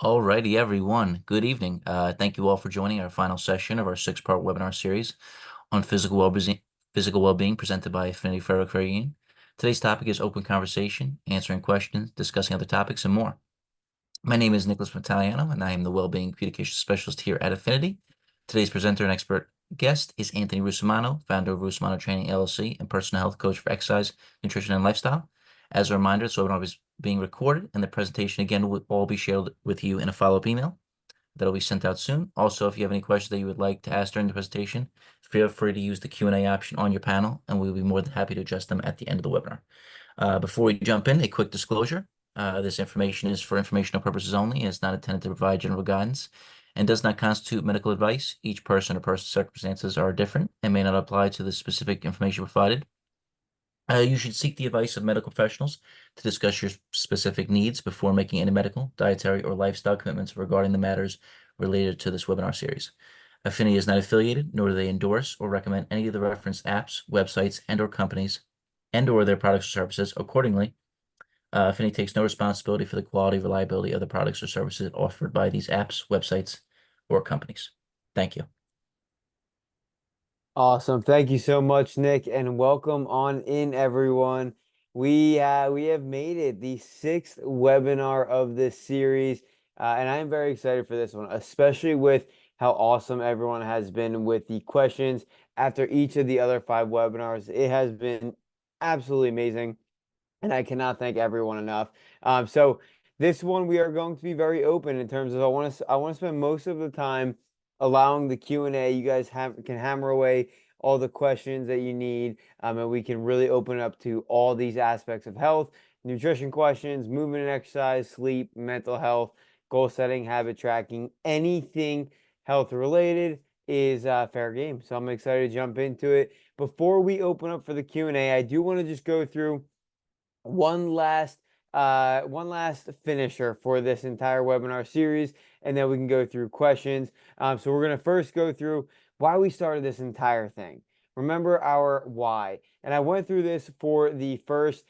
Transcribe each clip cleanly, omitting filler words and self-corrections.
Alrighty, everyone. Good evening. Thank you all for joining our final session of our six-part webinar series on physical well-being presented by Affinity Ferrocredit. Today's topic is open conversation, answering questions, discussing other topics, and more. My name is Nicholas Mataliano, and I am the Wellbeing Communication Specialist here at Affinity. Today's presenter and expert guest is Anthony Rusumano, founder of Rusumano Training LLC and personal health coach for exercise, nutrition, and lifestyle. As a reminder, this webinar is being recorded, and the presentation again will all be shared with you in a follow-up email that'll be sent out soon. Also, if you have any questions that you would like to ask during the presentation, feel free to use the Q&A option on your panel, and we'll be more than happy to address them at the end of the webinar. Before we jump in, a quick disclosure. This information is for informational purposes only and is not intended to provide general guidance and does not constitute medical advice. Each person or person's circumstances are different and may not apply to the specific information provided. You should seek the advice of medical professionals to discuss your specific needs before making any medical, dietary, or lifestyle commitments regarding the matters related to this webinar series. Affinity is not affiliated, nor do they endorse or recommend any of the referenced apps, websites, and/or companies and/or their products or services. Accordingly, Affinity takes no responsibility for the quality or reliability of the products or services offered by these apps, websites, or companies. Thank you. Awesome. Thank you so much, Nick, and welcome on in, everyone. We have made it the sixth webinar of this series, and I am very excited for this one, especially with how awesome everyone has been with the questions after each of the other five webinars. It has been absolutely amazing, and I cannot thank everyone enough. So this one we are going to be very open in terms of I want to spend most of the time allowing the Q&A. You guys can hammer away all the questions that you need, and we can really open up to all these aspects of health, nutrition questions, movement and exercise, sleep, mental health, goal setting, habit tracking, anything health related is fair game. So I'm excited to jump into it. Before we open up for the Q&A, I do want to just go through one last finisher for this entire webinar series, and then we can go through questions. So we're going to first go through why we started this entire thing. Remember our why. And I went through this for the first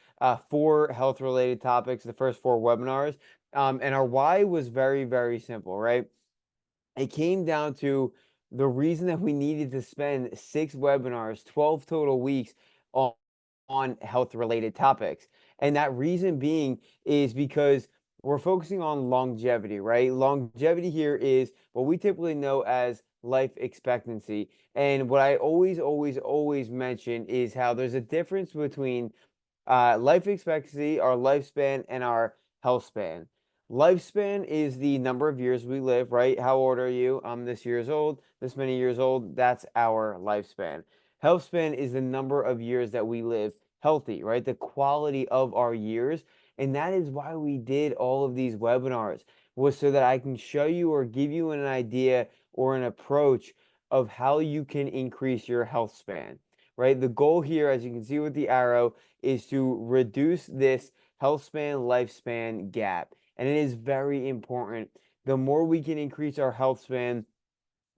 four health related topics, the first four webinars. And our why was very, very simple, right? It came down to the reason that we needed to spend 6 webinars, 12 total weeks on health related topics. And that reason being is because we're focusing on longevity, right? Longevity here is what we typically know as life expectancy. And what I always mention is how there's a difference between life expectancy, our lifespan, and our health span. Lifespan is the number of years we live, right? How old are you? I'm this years old, this many years old. That's our lifespan. Health span is the number of years that we live healthy, right? The quality of our years. And that is why we did all of these webinars, was so that I can show you or give you an idea or an approach of how you can increase your health span, right? The goal here, as you can see with the arrow, is to reduce this health span lifespan gap. And it is very important. The more we can increase our health span,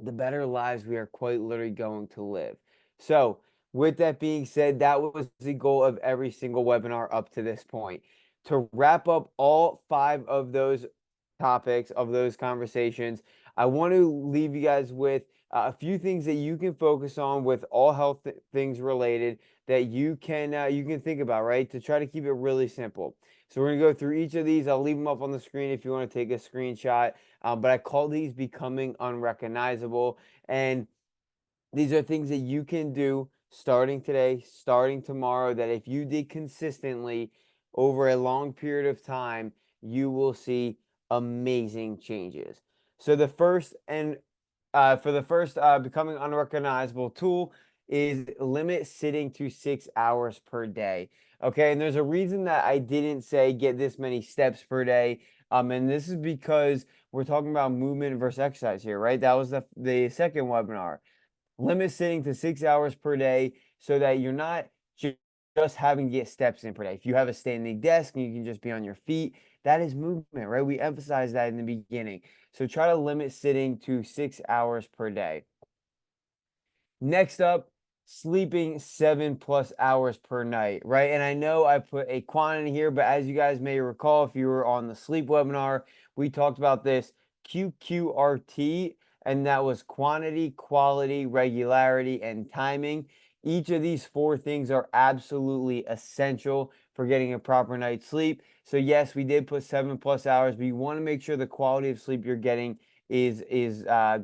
the better lives we are quite literally going to live. So, with that being said, that was the goal of every single webinar up to this point. To wrap up all five of those topics, of those conversations, I want to leave you guys with a few things that you can focus on with all health things related that you can think about, right? To try to keep it really simple. So we're gonna go through each of these. I'll leave them up on the screen if you want to take a screenshot. But I call these becoming unrecognizable, and these are things that you can do starting today, starting tomorrow, that if you did consistently over a long period of time, you will see amazing changes. So the first and for the first becoming unrecognizable tool is limit sitting to 6 hours per day. Okay, and there's a reason that I didn't say get this many steps per day. And this is because we're talking about movement versus exercise here, right? That was the second webinar. Limit sitting to 6 hours per day so that you're not just having to get steps in per day. If you have a standing desk and you can just be on your feet, that is movement, right? We emphasized that in the beginning. So try to limit sitting to 6 hours per day. Next up, sleeping 7+ hours per night, right? And I know I put a quantity here, but as you guys may recall, if you were on the sleep webinar, we talked about this QQRT, and that was quantity, quality, regularity, and timing. Each of these four things are absolutely essential for getting a proper night's sleep. So yes, we did put 7+ hours, but you want to make sure the quality of sleep you're getting is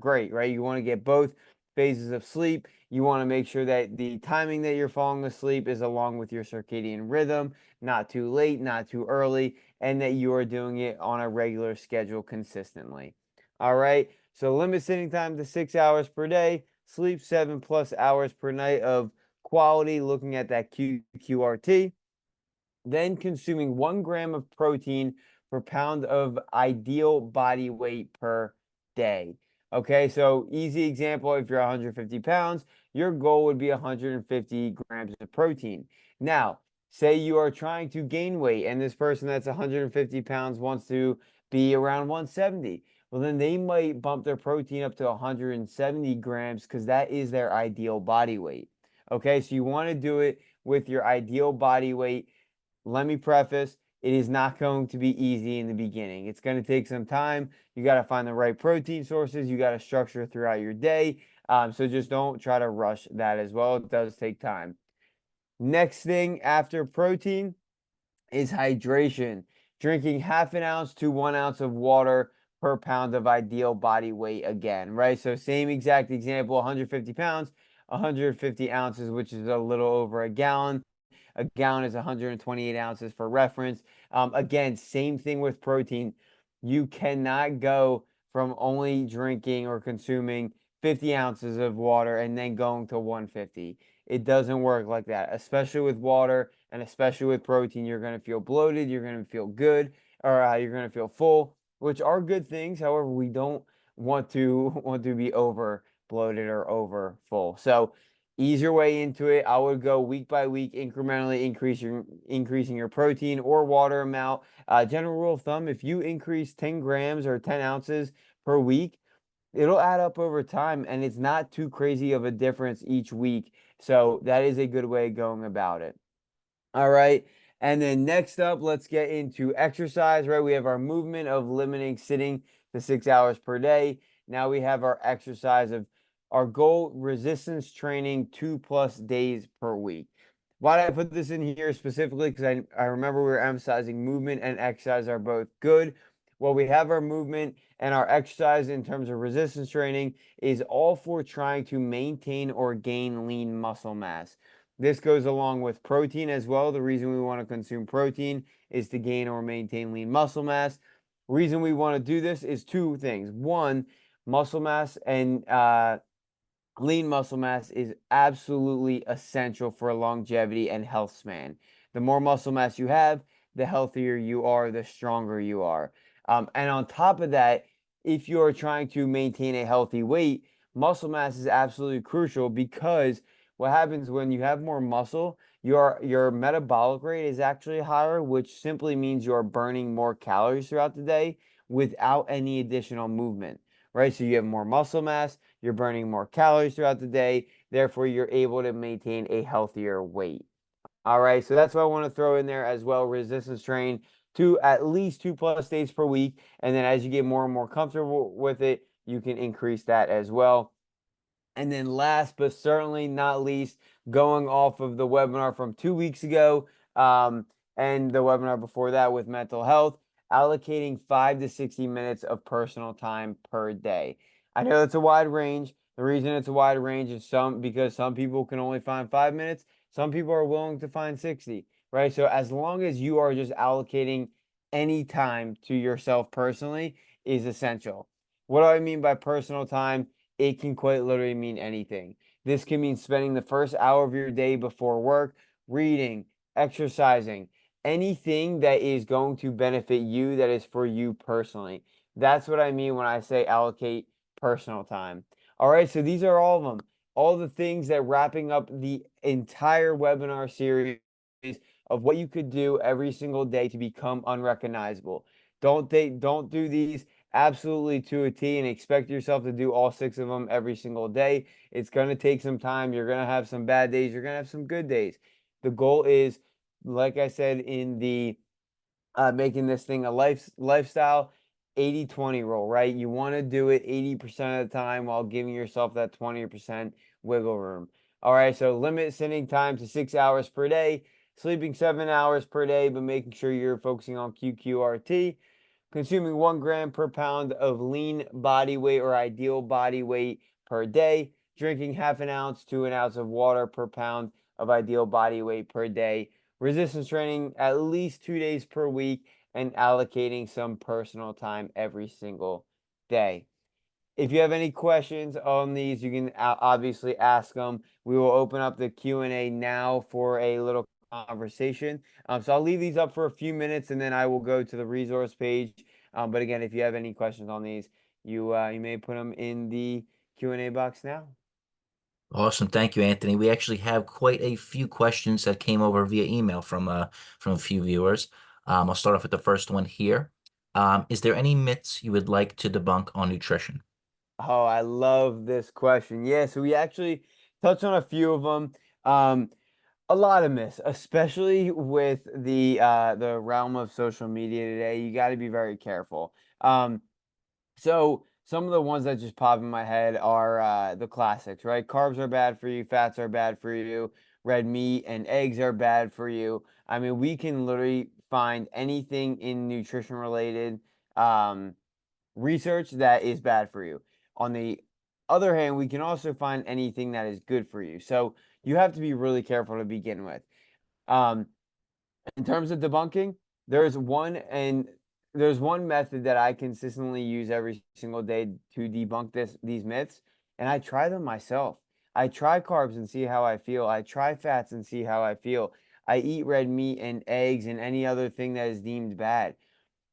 great, right? You want to get both phases of sleep. You want to make sure that the timing that you're falling asleep is along with your circadian rhythm, not too late, not too early, and that you are doing it on a regular schedule consistently. All right. So limit sitting time to 6 hours per day, sleep 7+ hours per night of quality, looking at that QQRT, then consuming 1 gram of protein per pound of ideal body weight per day. Okay, so easy example, if you're 150 pounds, your goal would be 150 grams of protein. Now, say you are trying to gain weight and this person that's 150 pounds wants to be around 170. Well, then they might bump their protein up to 170 grams because that is their ideal body weight. Okay, so you want to do it with your ideal body weight. Let me preface, it is not going to be easy in the beginning. It's going to take some time. You got to find the right protein sources. You got to structure throughout your day. So just don't try to rush that as well. It does take time. Next thing after protein is hydration. Drinking half an ounce to 1 ounce of water per pound of ideal body weight again, right? So same exact example, 150 pounds, 150 ounces, which is a little over a gallon. A gallon is 128 ounces for reference. Again, same thing with protein. You cannot go from only drinking or consuming 50 ounces of water and then going to 150. It doesn't work like that, especially with water and especially with protein. You're going to feel bloated, you're going to feel good, or you're going to feel full, which are good things. However, we don't want to want to be over bloated or over full. So ease your way into it. I would go week by week, incrementally increasing your protein or water amount. General rule of thumb: if you increase 10 grams or 10 ounces per week, it'll add up over time, and it's not too crazy of a difference each week. So that is a good way of going about it. All right. And then next up, let's get into exercise, right? We have our movement of limiting sitting to 6 hours per day. Now we have our exercise of our goal resistance training 2+ days per week. Why did I put this in here specifically? Because I remember we were emphasizing movement and exercise are both good. Well, we have our movement and our exercise in terms of resistance training is all for trying to maintain or gain lean muscle mass. This goes along with protein as well. The reason we want to consume protein is to gain or maintain lean muscle mass. Reason we want to do this is two things. One, muscle mass and lean muscle mass is absolutely essential for longevity and health span. The more muscle mass you have, the healthier you are, the stronger you are. And on top of that, if you're trying to maintain a healthy weight, muscle mass is absolutely crucial because what happens when you have more muscle, your metabolic rate is actually higher, which simply means you're burning more calories throughout the day without any additional movement, right? So you have more muscle mass, you're burning more calories throughout the day, therefore you're able to maintain a healthier weight. All right, so that's what I want to throw in there as well. Resistance train to at least 2+ days per week. And then as you get more and more comfortable with it, you can increase that as well. And then last but certainly not least, going off of the webinar from 2 weeks ago, and the webinar before that with mental health, allocating 5 to 60 minutes of personal time per day. I know it's a wide range. The reason it's a wide range is because some people can only find 5 minutes. Some people are willing to find 60, right? So as long as you are just allocating any time to yourself personally is essential. What do I mean by personal time? It can quite literally mean anything. This can mean spending the first hour of your day before work, reading, exercising, anything that is going to benefit you, that is for you personally. That's what I mean when I say allocate personal time. All right, so these are all of them. All the things that wrapping up the entire webinar series of what you could do every single day to become unrecognizable. Don't do these absolutely to a T and expect yourself to do all six of them every single day. It's going to take some time. You're going to have some bad days. You're going to have some good days. The goal is, like I said, in the making this thing a lifestyle 80/20 rule, right? You want to do it 80% of the time while giving yourself that 20% wiggle room. All right, so limit sitting time to 6 hours per day, sleeping 7 hours per day, but making sure you're focusing on QQRT, consuming 1 gram per pound of lean body weight or ideal body weight per day, drinking half an ounce to an ounce of water per pound of ideal body weight per day, resistance training at least 2 days per week, and allocating some personal time every single day. If you have any questions on these, you can obviously ask them. We will open up the Q&A now for a little conversation. So I'll leave these up for a few minutes and then I will go to the resource page. But again, if you have any questions on these, you may put them in the Q&A box now. Awesome. Thank you, Anthony. We actually have quite a few questions that came over via email from a few viewers. I'll start off with the first one here. Is there any myths you would like to debunk on nutrition? Oh, I love this question. Yeah, so we actually touched on a few of them. A lot of myths, especially with the realm of social media today. You got to be very careful. So some of the ones that just pop in my head are the classics, right? Carbs are bad for you, fats are bad for you, red meat and eggs are bad for you. I mean, we can literally find anything in nutrition related um, research that is bad for you. On the other hand, we can also find anything that is good for you. So you have to be really careful to begin with. Um, in terms of debunking, there's one and there's one method that I consistently use every single day to debunk these myths, and I try them myself. I try carbs and see how I feel. I try fats and see how I feel. I eat red meat and eggs and any other thing that is deemed bad.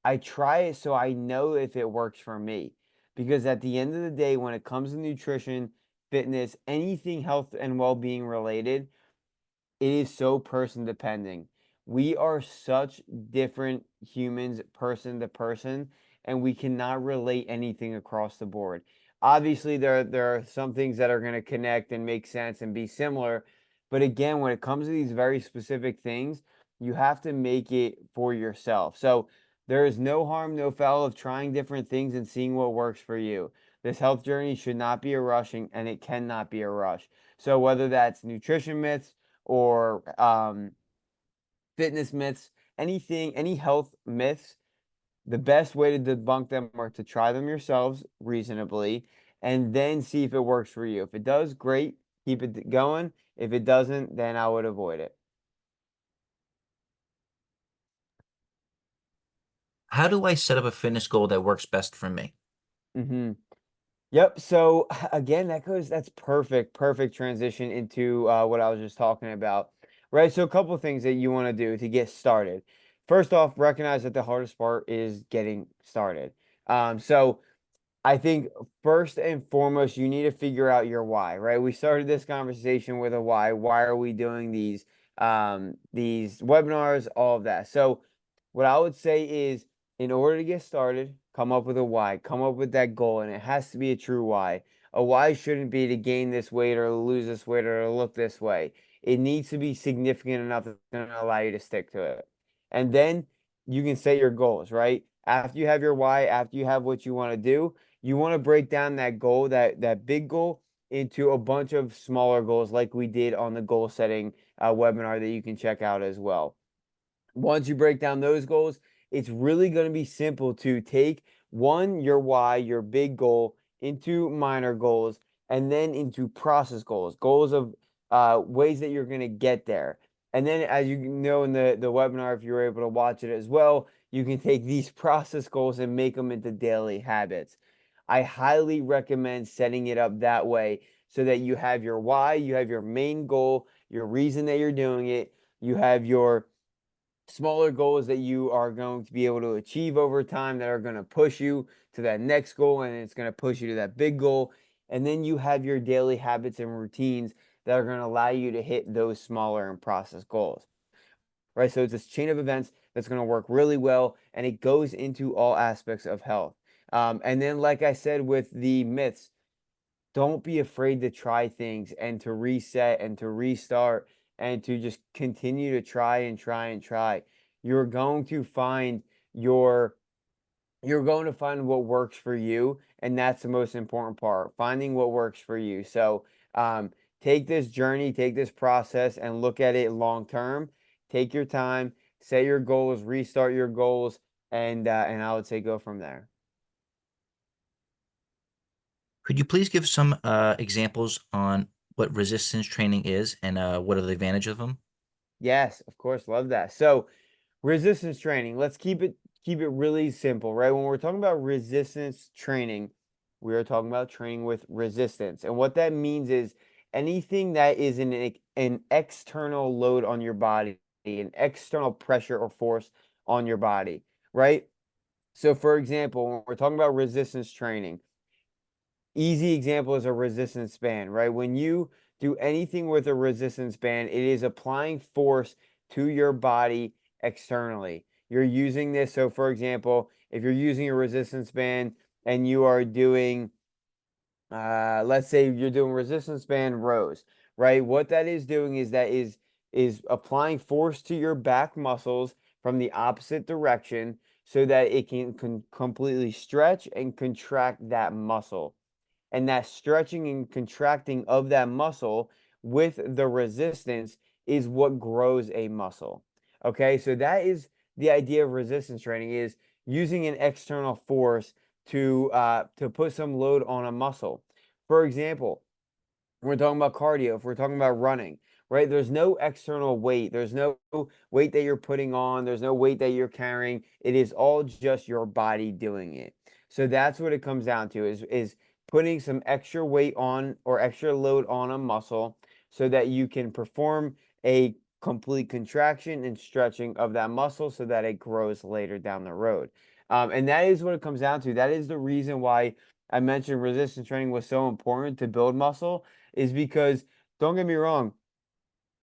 I try it so I know if it works for me. Because at the end of the day, when it comes to nutrition, fitness, anything health and well-being related, it is so person depending. We are such different humans, person to person, and we cannot relate anything across the board. Obviously, there are some things that are going to connect and make sense and be similar, but again, when it comes to these very specific things, you have to make it for yourself. So there is no harm, no foul of trying different things and seeing what works for you. This health journey should not be a rushing, and it cannot be a rush. So whether that's nutrition myths or fitness myths, anything, any health myths, the best way to debunk them are to try them yourselves reasonably and then see if it works for you. If it does, great, keep it going. If it doesn't, then I would avoid it. How do I set up a fitness goal that works best for me? hmm Yep. So again, that's perfect, perfect transition into what I was just talking about. Right. So a couple of things that you want to do to get started. First off, recognize that the hardest part is getting started. So I think first and foremost, you need to figure out your why, right? We started this conversation with a why. Why are we doing these webinars, all of that. So what I would say is in order to get started, come up with a why, come up with that goal, and it has to be a true why. A why shouldn't be to gain this weight or lose this weight or to look this way. It needs to be significant enough that's going to allow you to stick to it. And then you can set your goals, right? After you have your why, after you have what you want to do, you want to break down that goal, that big goal, into a bunch of smaller goals, like we did on the goal setting webinar that you can check out as well. Once you break down those goals, it's really going to be simple to take your why, your big goal, into minor goals, and then into process goals, goals of ways that you're going to get there. And then, as you know in the webinar, if you're able to watch it as well, you can take these process goals and make them into daily habits. I highly recommend setting it up that way so that you have your why, you have your main goal, your reason that you're doing it, you have your smaller goals that you are going to be able to achieve over time that are going to push you to that next goal and it's going to push you to that big goal. And then you have your daily habits and routines that are going to allow you to hit those smaller and process goals. Right. So it's this chain of events that's going to work really well and it goes into all aspects of health. And then, like I said, with the myths, don't be afraid to try things and to reset and to restart and to just continue to try and try and try. You're going to find your you're going to find what works for you, and that's the most important part, finding what works for you. So, um, take this journey, take this process, and look at it long term. Take your time, set your goals, restart your goals, and I would say go from there. Could you please give some examples on what resistance training is and what are the advantages of them? Yes, of course, love that. So, resistance training. Let's keep it really simple, right? When we're talking about resistance training, we are talking about training with resistance. And what that means is anything that is an external load on your body, an external pressure or force on your body, right? So for example, when we're talking about resistance training, easy example is a resistance band, right? When you do anything with a resistance band, it is applying force to your body externally. You're using this. So, for example, if you're using a resistance band and you are doing, let's say you're doing resistance band rows, right? What that is doing is that is applying force to your back muscles from the opposite direction so that it can completely stretch and contract that muscle, and that stretching and contracting of that muscle with the resistance is what grows a muscle. Okay, so that is the idea of resistance training, is using an external force to put some load on a muscle. For example, we're talking about cardio, if we're talking about running, right? There's no external weight. There's no weight that you're putting on. There's no weight that you're carrying. It is all just your body doing it. So that's what it comes down to, is putting some extra weight on or extra load on a muscle so that you can perform a complete contraction and stretching of that muscle so that it grows later down the road. And that is what it comes down to. That is the reason why I mentioned resistance training was so important to build muscle, is because, don't get me wrong,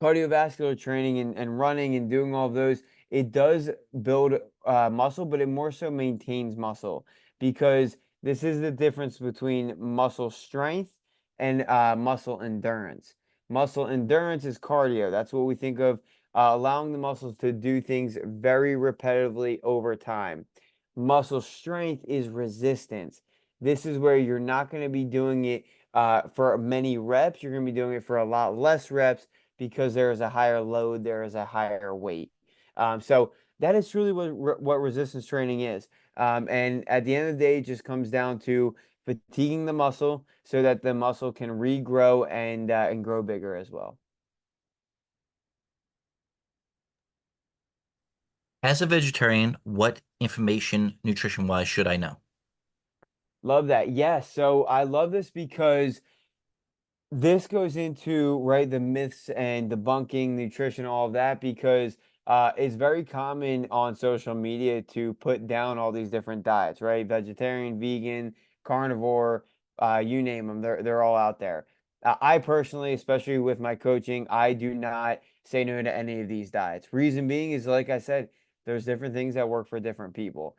cardiovascular training and running and doing all of those, it does build muscle, but it more so maintains muscle, because this is the difference between muscle strength and muscle endurance. Muscle endurance is cardio. That's what we think of, allowing the muscles to do things very repetitively over time. Muscle strength is resistance. This is where you're not going to be doing it for many reps. You're going to be doing it for a lot less reps because there is a higher load, there is a higher weight. So that is truly what resistance training is. And at the end of the day, it just comes down to fatiguing the muscle so that the muscle can regrow and grow bigger as well. As a vegetarian, what information nutrition-wise should I know? Love that. Yes. So I love this because this goes into, right, the myths and debunking nutrition, all of that, because it's very common on social media to put down all these different diets, right? Vegetarian, vegan, carnivore, you name them, they're all out there. I personally, especially with my coaching, I do not say no to any of these diets. Reason being is, like I said, there's different things that work for different people.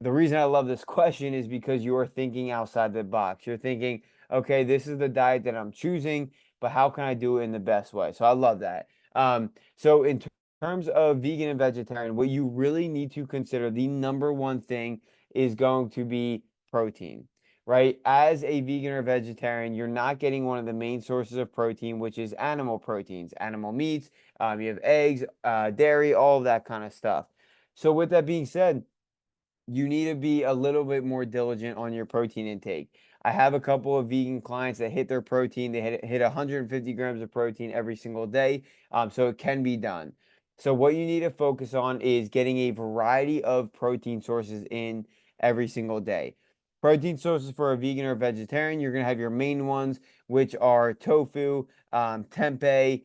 The reason I love this question is because you are thinking outside the box. You're thinking, okay, this is the diet that I'm choosing, but how can I do it in the best way? So I love that. So in terms of vegan and vegetarian, what you really need to consider, the number one thing is going to be protein, right? As a vegan or vegetarian, you're not getting one of the main sources of protein, which is animal proteins, animal meats. You have eggs, dairy, all of that kind of stuff. So with that being said, you need to be a little bit more diligent on your protein intake. I have a couple of vegan clients that hit their protein. They hit 150 grams of protein every single day. So it can be done. So what you need to focus on is getting a variety of protein sources in every single day. Protein sources for a vegan or vegetarian, you're going to have your main ones, which are tofu, tempeh,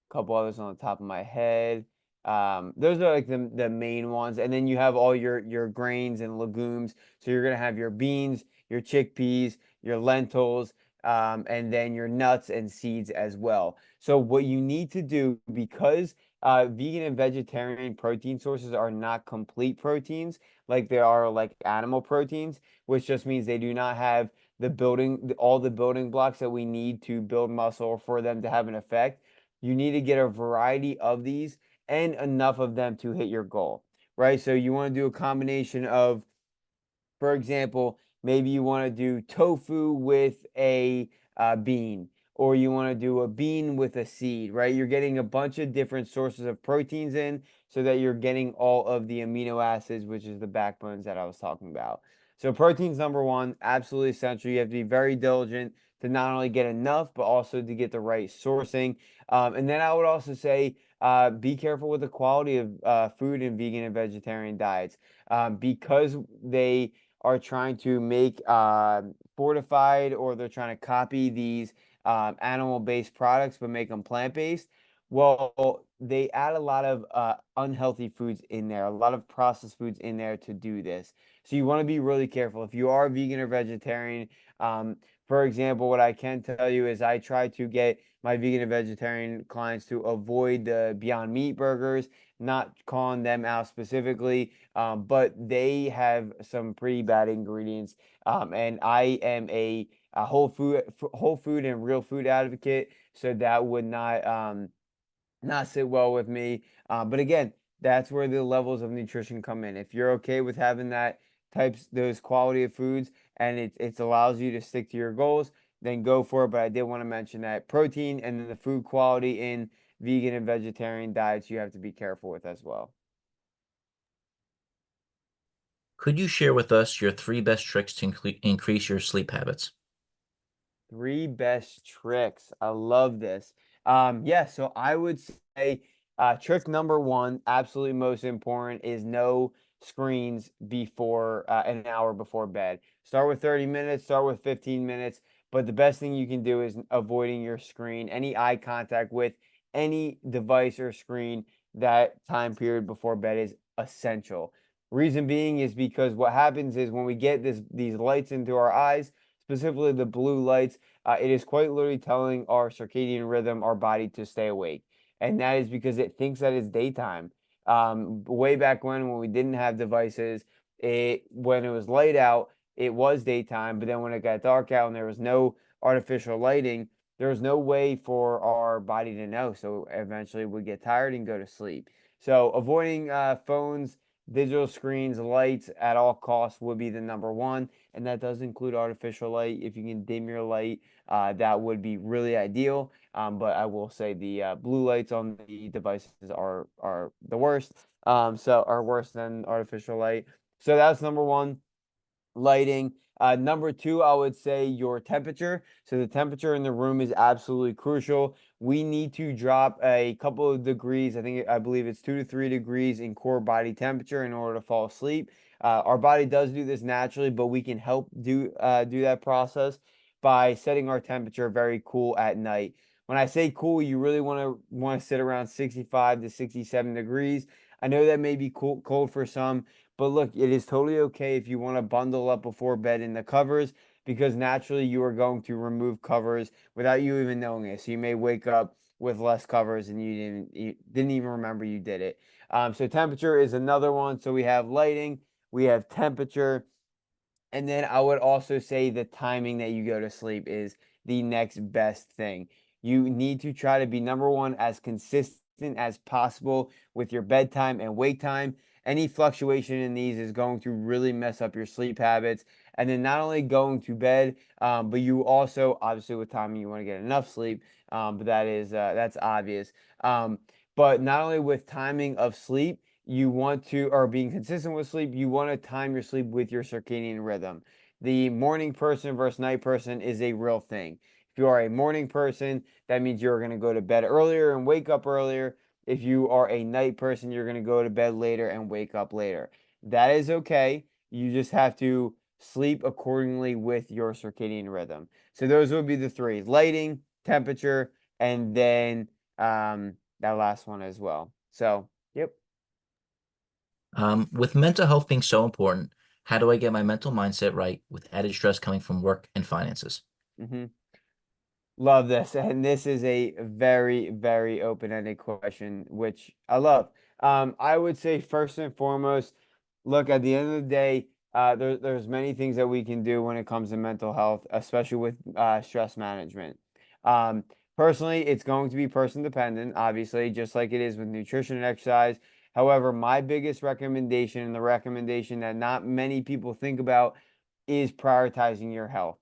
couple others on the top of my head. Those are like the main ones, and then you have all your grains and legumes. So you're gonna have your beans, your chickpeas, your lentils, and then your nuts and seeds as well. So what you need to do, because vegan and vegetarian protein sources are not complete proteins like they are like animal proteins, which just means they do not have all the building blocks that we need to build muscle or for them to have an effect. You need to get a variety of these and enough of them to hit your goal, right? So you want to do a combination of, for example, maybe you want to do tofu with a bean, or you want to do a bean with a seed, right? You're getting a bunch of different sources of proteins in so that you're getting all of the amino acids, which is the backbones that I was talking about. So, protein's number one, absolutely essential. You have to be very diligent to not only get enough, but also to get the right sourcing. And then I would also say, be careful with the quality of food in vegan and vegetarian diets, because they are trying to make fortified, or they're trying to copy these animal-based products but make them plant-based. Well, they add a lot of unhealthy foods in there, a lot of processed foods in there to do this. So you want to be really careful. If you are vegan or vegetarian, for example, what I can tell you is I try to get my vegan and vegetarian clients to avoid the Beyond Meat burgers, not calling them out specifically, but they have some pretty bad ingredients. And I am a whole food and real food advocate, so that would not sit well with me. But again, that's where the levels of nutrition come in. If you're okay with having those quality of foods, and it allows you to stick to your goals, then go for it. But I did want to mention that protein and then the food quality in vegan and vegetarian diets you have to be careful with as well. Could you share with us your three best tricks to increase your sleep habits? Three best tricks. I love this. Yeah, so I would say trick number one, absolutely most important, is no screens before an hour before bed. Start with 30 minutes, start with 15 minutes, but the best thing you can do is avoiding your screen, any eye contact with any device or screen that time period before bed is essential. Reason being is because what happens is when we get these lights into our eyes, specifically the blue lights, it is quite literally telling our circadian rhythm, our body, to stay awake. And that is because it thinks that it's daytime. Way back when we didn't have devices, when it was light out, it was daytime. But then when it got dark out and there was no artificial lighting, there was no way for our body to know. So eventually we'd get tired and go to sleep. So avoiding phones, digital screens, lights at all costs would be the number one, and that does include artificial light. If you can dim your light, that would be really ideal. But I will say the blue lights on the devices are the worst. So are worse than artificial light. So that's number one, lighting. Number two, I would say your temperature. So the temperature in the room is absolutely crucial. We need to drop a couple of degrees. I believe it's 2 to 3 degrees in core body temperature in order to fall asleep. Our body does do this naturally, but we can help do that process by setting our temperature very cool at night. When I say cool, you really want to sit around 65 to 67 degrees. I know that may be cold for some, but look, it is totally okay if you want to bundle up before bed in the covers, because naturally you are going to remove covers without you even knowing it. So you may wake up with less covers and you didn't even remember you did it. So temperature is another one. So we have lighting, we have temperature, and then I would also say the timing that you go to sleep is the next best thing. You need to try to be number one, as consistent as possible with your bedtime and wake time. Any fluctuation in these is going to really mess up your sleep habits. And then not only going to bed, but you also, obviously, with timing, you want to get enough sleep. But that's obvious. Um, but not only with timing of sleep, you want to, or being consistent with sleep, you want to time your sleep with your circadian rhythm. The morning person versus night person is a real thing. If you are a morning person, that means you're going to go to bed earlier and wake up earlier. If you are a night person, you're going to go to bed later and wake up later. That is okay. You just have to sleep accordingly with your circadian rhythm. So those would be the three: lighting, temperature, and then that last one as well. So, yep. With mental health being so important, how do I get my mental mindset right with added stress coming from work and finances? Mm-hmm. Love this. And this is a very, very open-ended question, which I love. I would say first and foremost, look, at the end of the day, there's many things that we can do when it comes to mental health, especially with stress management. Um, Personally, it's going to be person dependent, obviously, just like it is with nutrition and exercise. However, my biggest recommendation and the recommendation that not many people think about is prioritizing your health.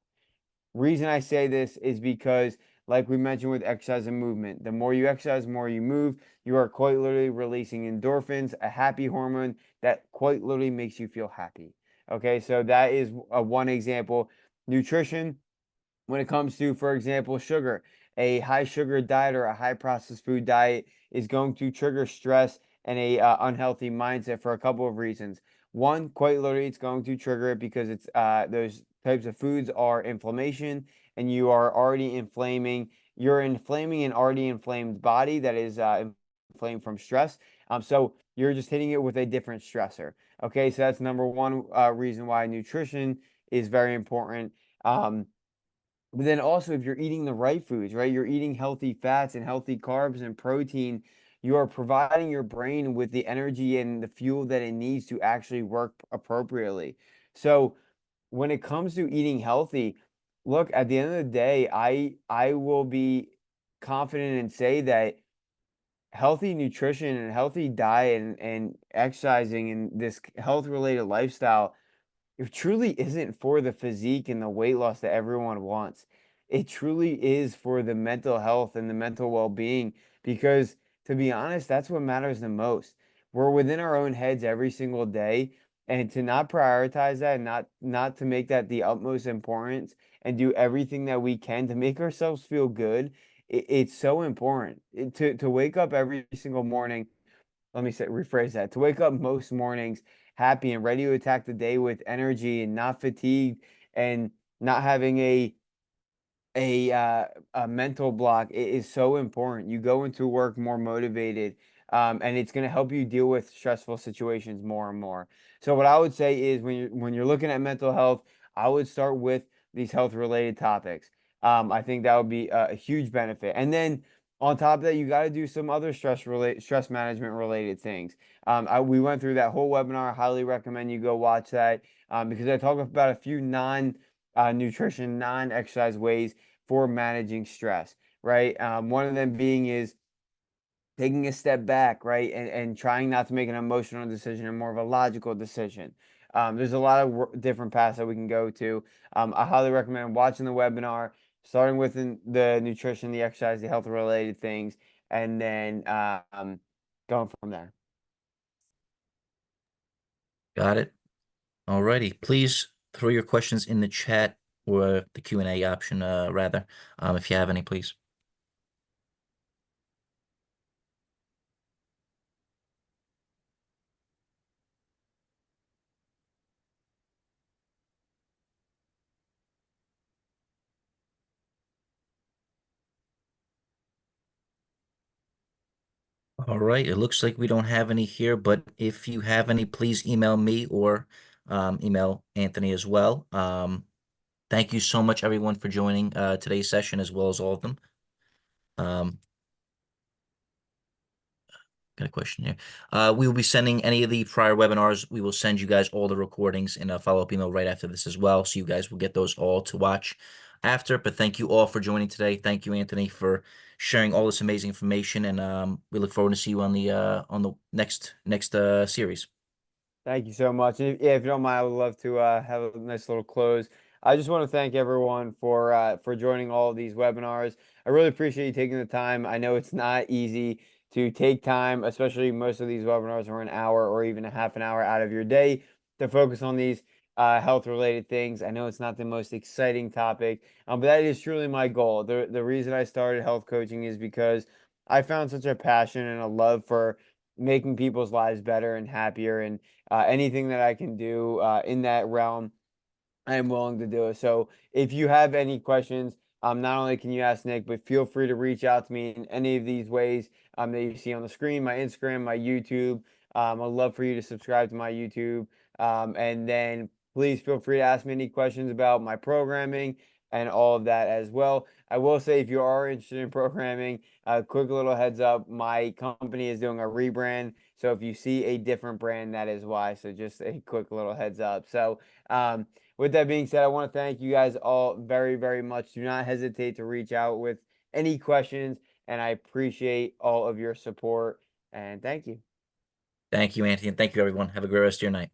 Reason I say this is because, like we mentioned with exercise and movement, the more you exercise, the more you move, you are quite literally releasing endorphins, a happy hormone that quite literally makes you feel happy. Okay, so that is one example. Nutrition, when it comes to, for example, sugar, a high sugar diet or a high processed food diet is going to trigger stress and a unhealthy mindset for a couple of reasons. One, quite literally, it's going to trigger it because it's those types of foods are inflammation, and you are already inflaming. You're inflaming an already inflamed body that is inflamed from stress. So you're just hitting it with a different stressor. Okay, so that's number one reason why nutrition is very important. Um, but then also, if you're eating the right foods, right, you're eating healthy fats and healthy carbs and protein, you are providing your brain with the energy and the fuel that it needs to actually work appropriately. So when it comes to eating healthy, look, at the end of the day, I will be confident and say that healthy nutrition and healthy diet and exercising and this health related lifestyle, it truly isn't for the physique and the weight loss that everyone wants. It truly is for the mental health and the mental well-being because, to be honest, that's what matters the most. We're within our own heads every single day, and to not prioritize that, and not to make that the utmost importance and do everything that we can to make ourselves feel good, it's so important. To wake up every single morning, let me say rephrase that, to wake up most mornings happy and ready to attack the day with energy and not fatigued and not having a mental block is so important. You go into work more motivated, and it's going to help you deal with stressful situations more and more. So what I would say is when you're looking at mental health, I would start with these health related topics. I think that would be a huge benefit. And then on top of that, you got to do some other stress management related things. We went through that whole webinar. I highly recommend you go watch that, because I talk about a few non nutrition, non exercise ways for managing stress, right? One of them being is taking a step back, right? And trying not to make an emotional decision and more of a logical decision. There's a lot of different paths that we can go to. I highly recommend watching the webinar, starting with the nutrition, the exercise, the health related things, and then going from there. Got it. Alrighty. Please throw your questions in the chat or the Q&A option, rather, if you have any, please. All right. It looks like we don't have any here, but if you have any, please email me or email Anthony as well. Thank you so much, everyone, for joining today's session as well as all of them. Um, Got a question here. We will be sending any of the prior webinars. We will send you guys all the recordings in a follow-up email right after this as well. So you guys will get those all to watch after. But thank you all for joining today. Thank you, Anthony, for sharing all this amazing information. And we look forward to see you on the next series. Thank you so much. And yeah, if you don't mind, I would love to have a nice little close. I just want to thank everyone for joining all of these webinars. I really appreciate you taking the time. I know it's not easy to take time, especially most of these webinars are an hour or even a half an hour out of your day to focus on these health related things. I know it's not the most exciting topic, but that is truly my goal. The reason I started health coaching is because I found such a passion and a love for making people's lives better and happier, and anything that I can do in that realm, I am willing to do it. So if you have any questions, not only can you ask Nick, but feel free to reach out to me in any of these ways that you see on the screen, my Instagram, my YouTube. I'd love for you to subscribe to my YouTube. And then please feel free to ask me any questions about my programming, and all of that as well. I will say, if you are interested in programming, a quick little heads up, my company is doing a rebrand. So if you see a different brand, that is why. So just a quick little heads up. So with that being said, I want to thank you guys all very, very much. Do not hesitate to reach out with any questions, and I appreciate all of your support. And thank you. Thank you, Anthony, and thank you, everyone. Have a great rest of your night.